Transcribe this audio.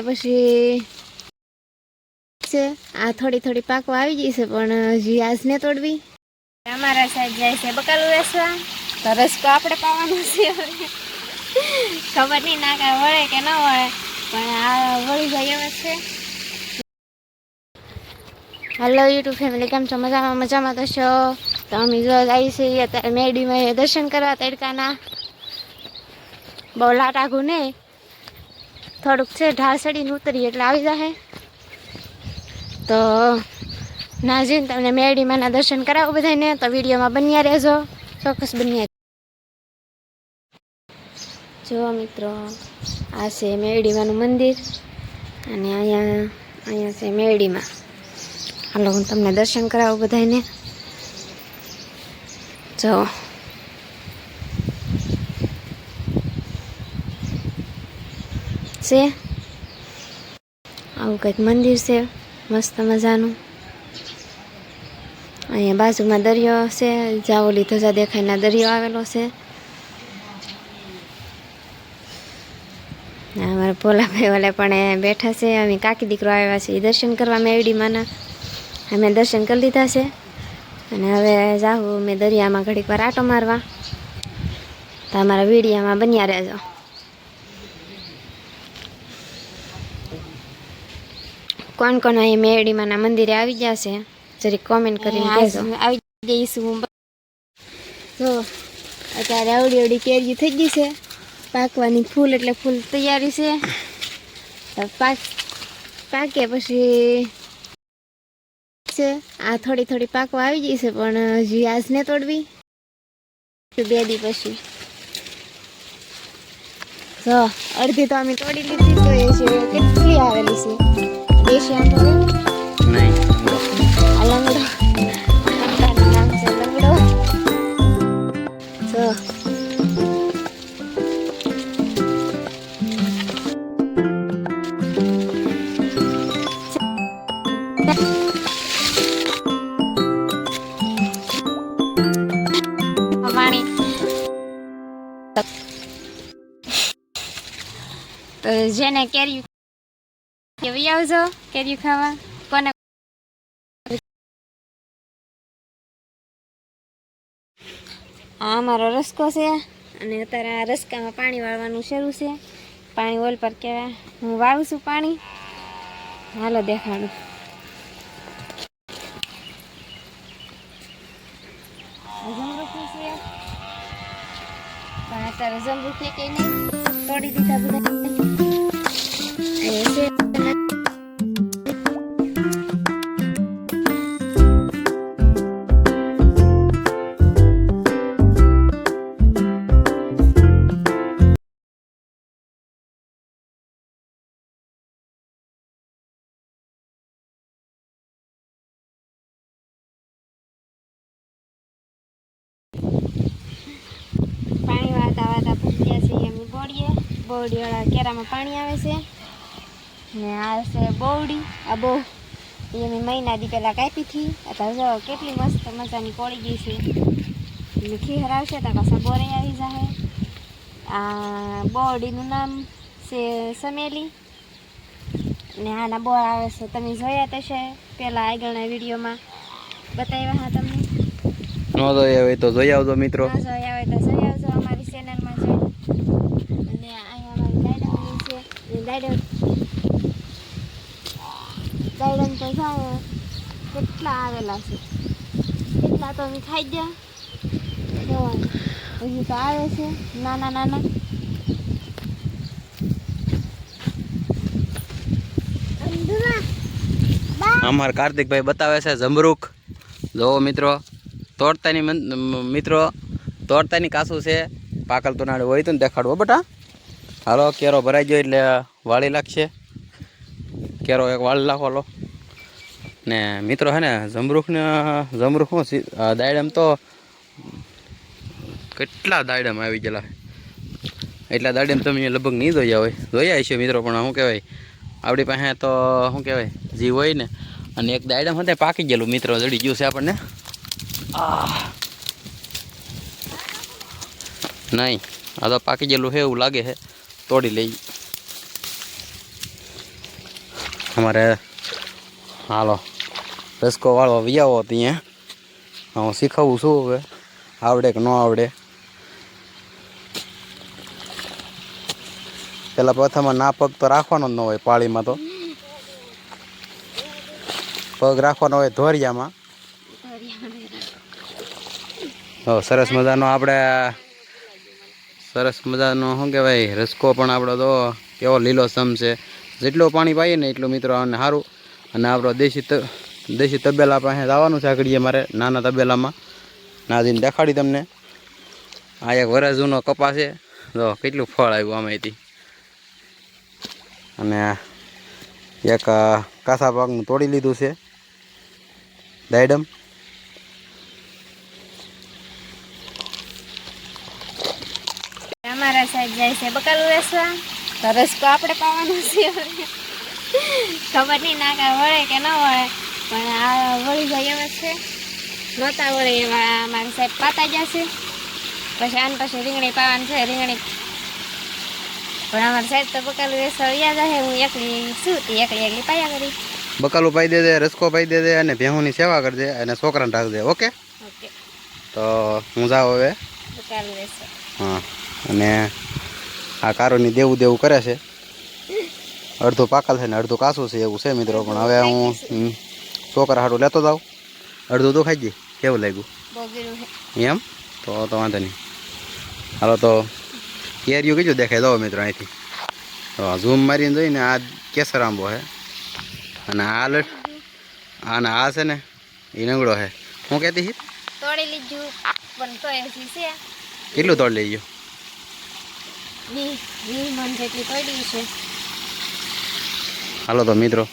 પછી આ થોડી થોડી પાકવા આવી ગઈ છે, પણ હજી આજને તોડવી. અમારા સાઈડ જાય છે બકાલું વેચવા, તો રસકો આપણે પાવાનો છે. ખબર નહીં નાકા વળે કે ન વળે, પણ આ વળી જાય એવા છે. હેલો યુટ્યુબ ફેમિલી, કેમ છો? મજામાં તો છો? તો અમે જો આવી છીએ અત્યારે મેરડીમાં દર્શન કરવા તડકાના. બહુ લાટ આઘું નહીં, થોડુંક છે ઢાળ ચડીને ઉતરીએ એટલે આવી જાય. તો ના જઈને તમને મેરડીમાંના દર્શન કરાવું બધાને, તો વિડીયોમાં બન્યા રહેજો, ચોક્કસ બન્યા. જો મિત્રો, આ છે મેરડીમાંનું મંદિર, અને અહીંયા છે મેરડીમાં. હાલો હું તમને દર્શન કરાવું બધાને. જો છે આવું કંઈક મંદિર છે મસ્ત મજાનું. અહીંયા બાજુમાં દરિયો છે, જાવલી ધજા દેખાયના દરિયો આવેલો છે. અમારા ભોલાભાઈ ઓલે પણ બેઠા છે. અમે કાકી દીકરો આવ્યા છે એ દર્શન કરવા મેરડીમાંના. અમે દર્શન કરી લીધા છે, અને હવે જાઉં મેં દરિયામાં ઘડીક વાર આટો મારવા. તો અમારા વિડીયામાં બન્યા રહેજો. કોણ કોણ અહીં મેરડીમાંના મંદિરે આવી ગયા છે જરીક કોમેન્ટ કરીને કહેજો. આવી જઈશું. તો અત્યારે અવડી અવડી કેરી થઈ ગઈ છે પાકવાની, ફૂલ એટલે ફૂલ તૈયારી છે. પાકે પછી છે આ થોડી થોડી પાકવા આવી ગઈ છે, પણ હજી આજને તોડવી 2 દી પછી. જો અડધી તો અમે તોડી લીધી, તો એ છે કેટલી આવેલી છે. દેશી આમ તો નહીં, આ લંગડો નામ છે લંગડો. જો તો જેને કેરી કેવી આવજો કેરી ખાવા. કોને આ અમારો રસકો છે, અને અત્યારે આ રસકામાં પાણી વાળવાનું શરૂ છે. પાણી ઓલ પર કહેવાય, હું વાળું છું પાણી. હાલો દેખાડું. જમરૂખનું છે, પણ અત્યારે જમરૂખ કે નહીં, તોડી દીધા બધા. પાણી વાળતા વાળતા પૂછ્યા છીએ અમે બોવડીવાળા કેરામાં પાણી આવે છે. ને આ છે બોવડી. આ બહુ એ અમે મહિના દી પહેલાં કાપી હતી. અત્યારે જો કેટલી મસ્ત મજાની કોળી ગઈ છે. એટલે ખીહર આવશે તો પાછા બોરે આવી જાય. આ બોવડીનું નામ છે સમેલી, ને આના બોર આવે છે. તમે જોયા થશે પહેલાં આગળના વિડીયોમાં બતાવ્યા હા તમને. ન જોયા હોય તો જોઈ આવજો મિત્રો. ન જોયા હોય તો જોઈ આવજો અમારી ચેનલમાં જોઈ. અને અહીંયા અમારી દાયડમ છે, એ દાયડમ તો જાય કેટલા આવેલા છે, કેટલા તો અમે ખાઈ ગયા. હજી તો આવે છે નાના નાના. અમારા કાર્તિકભાઈ બતાવે છે જમરૂખ. જોવો મિત્રો, તોડતાની કાસું છે. પાકલ તો નાડે હોય તો ને દેખાડવો બટા. હાલો કેરો ભરાઈ ગયો એટલે વાળી લાગશે. કેરો એક વાળી લાખો લો. ને મિત્રો હે ને જમરૂખ દાયડમ તો કેટલા દાયડમ આવી ગયેલા. એટલા દાયડમ તમે લગભગ નહીં જોયા છે મિત્રો. પણ શું કહેવાય, આપણી પાસે તો શું કહેવાય જે હોય ને, અને એક દાયડમ હતા પાકી ગયેલું મિત્રો, જડી ગયું છે આપણને. નહીં, આ તો પાકી ગયેલું છે એવું લાગે છે. તોડી લઈ. અમારે હાલો રસકો વાળો વિયાવો ત્યાં હું શીખવું છું હવે આવડે કે ન આવડે. પેલા પ્રથમમાં ના પગ તો રાખવાનો જ ન હોય પાળીમાં, તો પગ રાખવાનો હોય ધોરિયામાં. સરસ મજાનો આપણે સરસ મજાનો શું કહેવાય રસકો પણ આપણો તો કેવો લીલોછમ છે. જેટલું પાણી પાઈએ ને એટલું મિત્રો આને સારું. અને આપણો દેશી તબેલા પાસે જવાનું છે આગળ મારે, નાના તબેલામાં નાદીને દેખાડી તમને. આ એક વરસ જૂનો કપા છે, જો કેટલું ફળ આવ્યું આમાંથી. અને એક કાસા પાકનું તોડી લીધું છે દાયડમ. અમારા સાઈડ જાય છે બકાલું વેસવા, તો રસકો આપણે પાવાનો છે. ખબર નહીં નાકા વળે કે ન વળે, પણ આ વળી જાય એવા છે. નહોતા વળે એવા અમારી સાઈડ પાતા જશે. પછી આને પછી રીંગણી પાવાનું છે, રીંગણી. પણ અમારી સાઈડ તો બકાલું વેસવા યાદ આવે. હું એકલી શું તી એકલી પાયા કરી. બકાલું પાઈ દેજે, રસકો પાઈ દેજે અને ભેહુંની સેવા કરજે અને છોકરાને રાખજે. ઓકે ઓકે, તો હું જાઉં હવે. બકાલું વેસવા. હા, અને આ કારોની દેવું કરે છે. અડધું પાકલ છે ને અડધું કાચું છે એવું છે મિત્રો. પણ હવે હું છોકરા હાટું લેતો જાઉં. અડધું તો ખાઈ જઈ. કેવું લાગ્યું? એમ તો વાંધો નહીં. હાલો તો કેરીઓ કીધું દેખાય દો મિત્રો અહીંથી. તો ઝૂમ મારીને જોઈને આ કેસર આંબો છે. અને અને આ છે ને એ નંગડો છે. હું કહેતી હતી તોડી લીધું, પણ તો એસી છે. કેટલું તોડ લઈ ગયો? 20 મણ જેટલી તોડી છે. હાલો તો મિત્રો